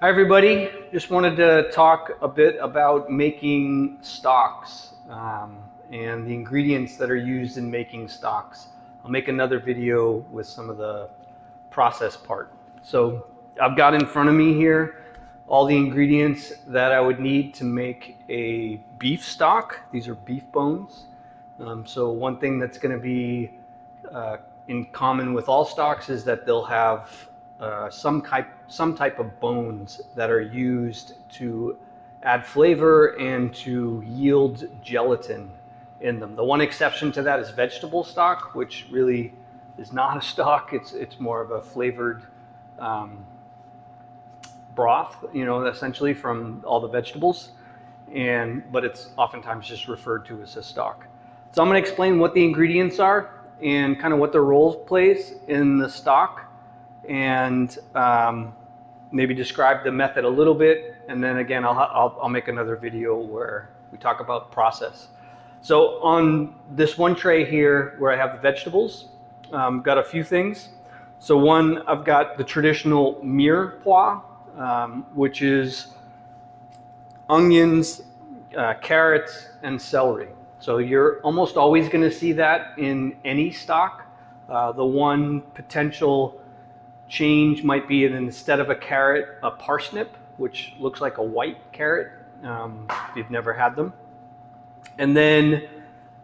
Hi everybody, just wanted to talk a bit about making stocks and the ingredients that are used in making stocks. I'll make another video with some of the process part. So I've got in front of me here all the ingredients that I would need to make a beef stock. These are beef bones. So one thing that's going to be in common with all stocks is that they'll have some type of bones that are used to add flavor and to yield gelatin in them. The one exception to that is vegetable stock, which really is not a stock. It's more of a flavored broth, essentially from all the vegetables, but it's oftentimes just referred to as a stock. So I'm going to explain what the ingredients are and kind of what their role plays in the stock, and maybe describe the method a little bit, and then again I'll make another video where we talk about process. So on this one tray here where I have the vegetables, got a few things. So one, I've got the traditional mirepoix, which is onions, carrots, and celery. So you're almost always going to see that in any stock. The one potential change might be instead of a carrot, a parsnip, which looks like a white carrot, if you've never had them. And then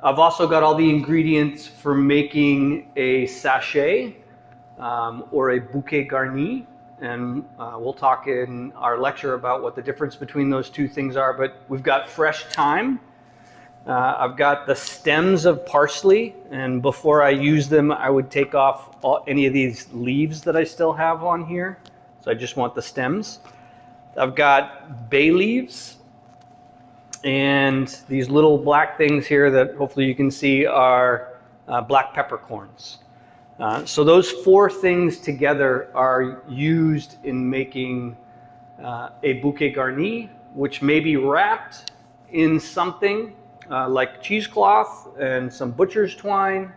I've also got all the ingredients for making a sachet or a bouquet garni. And we'll talk in our lecture about what the difference between those two things are. But we've got fresh thyme. I've got the stems of parsley, and before I use them, I would take off any of these leaves that I still have on here. So I just want the stems. I've got bay leaves, and these little black things here that hopefully you can see are black peppercorns. So those four things together are used in making a bouquet garni, which may be wrapped in something like cheesecloth and some butcher's twine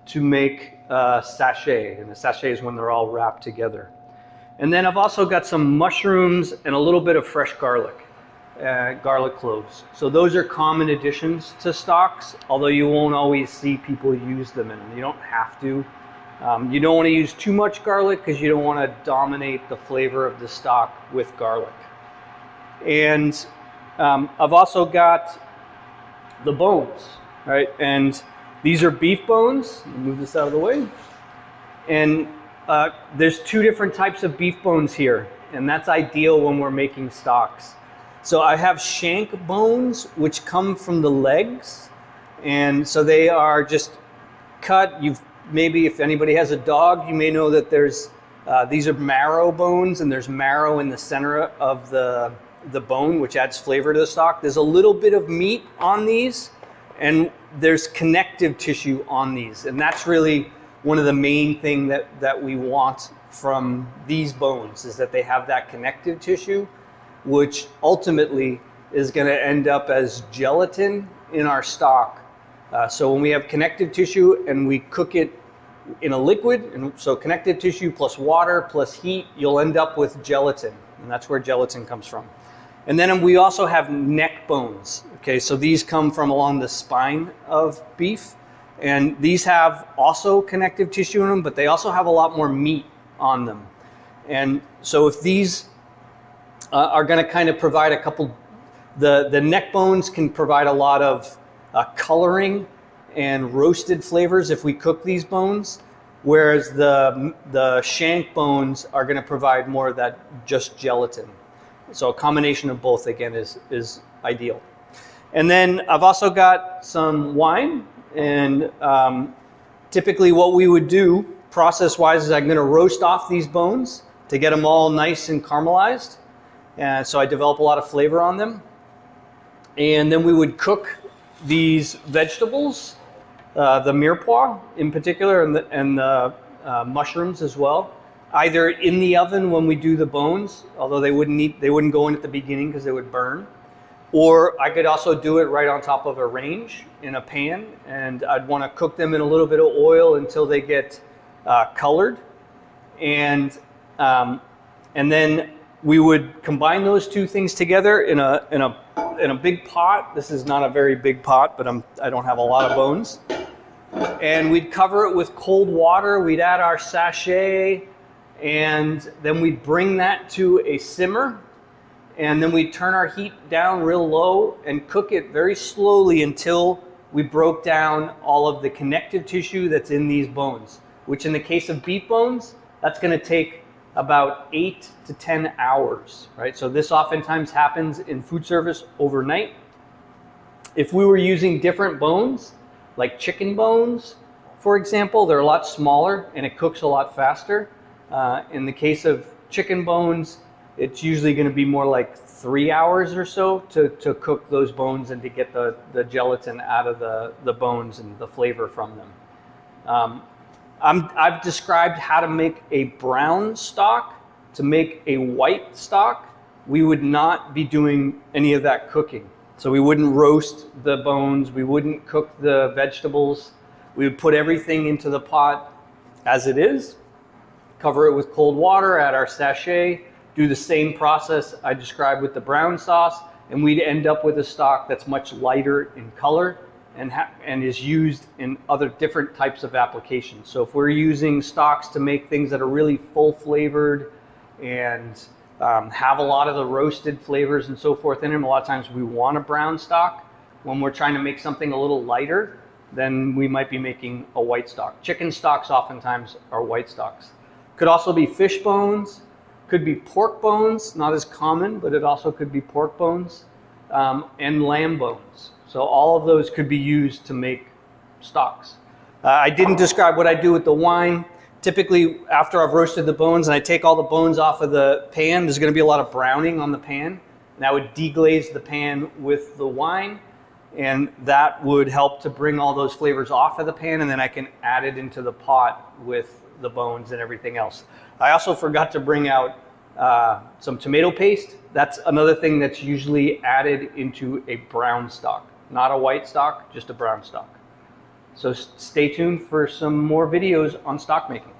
to make a sachet. And a sachet is when they're all wrapped together. And then I've also got some mushrooms and a little bit of fresh garlic, garlic cloves. So those are common additions to stocks, although you won't always see people use them in them. You don't have to. You don't want to use too much garlic because you don't want to dominate the flavor of the stock with garlic. And I've also got the bones, right? And these are beef bones. Move this out of the way. And there's two different types of beef bones here, and that's ideal when we're making stocks. So I have shank bones, which come from the legs, and so they are just cut. Maybe if anybody has a dog, you may know that there's these are marrow bones, and there's marrow in the center of the bone, which adds flavor to the stock. There's a little bit of meat on these, and there's connective tissue on these, and that's really one of the main thing that we want from these bones, is that they have that connective tissue, which ultimately is going to end up as gelatin in our stock. So when we have connective tissue and we cook it in a liquid, and so connective tissue plus water plus heat, you'll end up with gelatin, and that's where gelatin comes from. And then we also have neck bones. Okay, so these come from along the spine of beef, and these have also connective tissue in them, but they also have a lot more meat on them. And so if these are going to kind of provide a couple, the neck bones can provide a lot of coloring and roasted flavors if we cook these bones, whereas the shank bones are going to provide more of that just gelatin. So a combination of both, again, is ideal. And then I've also got some wine, and typically what we would do process-wise is I'm going to roast off these bones to get them all nice and caramelized, and so I develop a lot of flavor on them. And then we would cook these vegetables, the mirepoix in particular, and the mushrooms as well, either in the oven when we do the bones, although they wouldn't go in at the beginning because they would burn, or I could also do it right on top of a range in a pan, and I'd want to cook them in a little bit of oil until they get colored, and then we would combine those two things together in a big pot. This is not a very big pot, but I don't have a lot of bones. And we'd cover it with cold water. We'd add our sachet, and then we'd bring that to a simmer. And then we'd turn our heat down real low and cook it very slowly until we broke down all of the connective tissue that's in these bones, which in the case of beef bones, that's going to take about 8 to 10 hours, right? So this oftentimes happens in food service overnight. If we were using different bones, like chicken bones, for example, they're a lot smaller and it cooks a lot faster. In the case of chicken bones, it's usually going to be more like 3 hours or so to cook those bones and to get the gelatin out of the bones and the flavor from them. I've described how to make a brown stock. To make a white stock, we would not be doing any of that cooking. So we wouldn't roast the bones, we wouldn't cook the vegetables. We would put everything into the pot as it is, cover it with cold water, add our sachet, do the same process I described with the brown sauce, and we'd end up with a stock that's much lighter in color and is used in other different types of applications. So if we're using stocks to make things that are really full flavored and have a lot of the roasted flavors and so forth in them, a lot of times we want a brown stock. When we're trying to make something a little lighter, then we might be making a white stock. Chicken stocks oftentimes are white stocks. Could also be fish bones, could be pork bones, not as common, but it also could be pork bones, and lamb bones. So all of those could be used to make stocks. I didn't describe what I do with the wine. Typically, after I've roasted the bones and I take all the bones off of the pan, there's going to be a lot of browning on the pan. And I would deglaze the pan with the wine, and that would help to bring all those flavors off of the pan, and then I can add it into the pot with the bones and everything else. I also forgot to bring out some tomato paste. That's another thing that's usually added into a brown stock. Not a white stock, just a brown stock. So stay tuned for some more videos on stock making.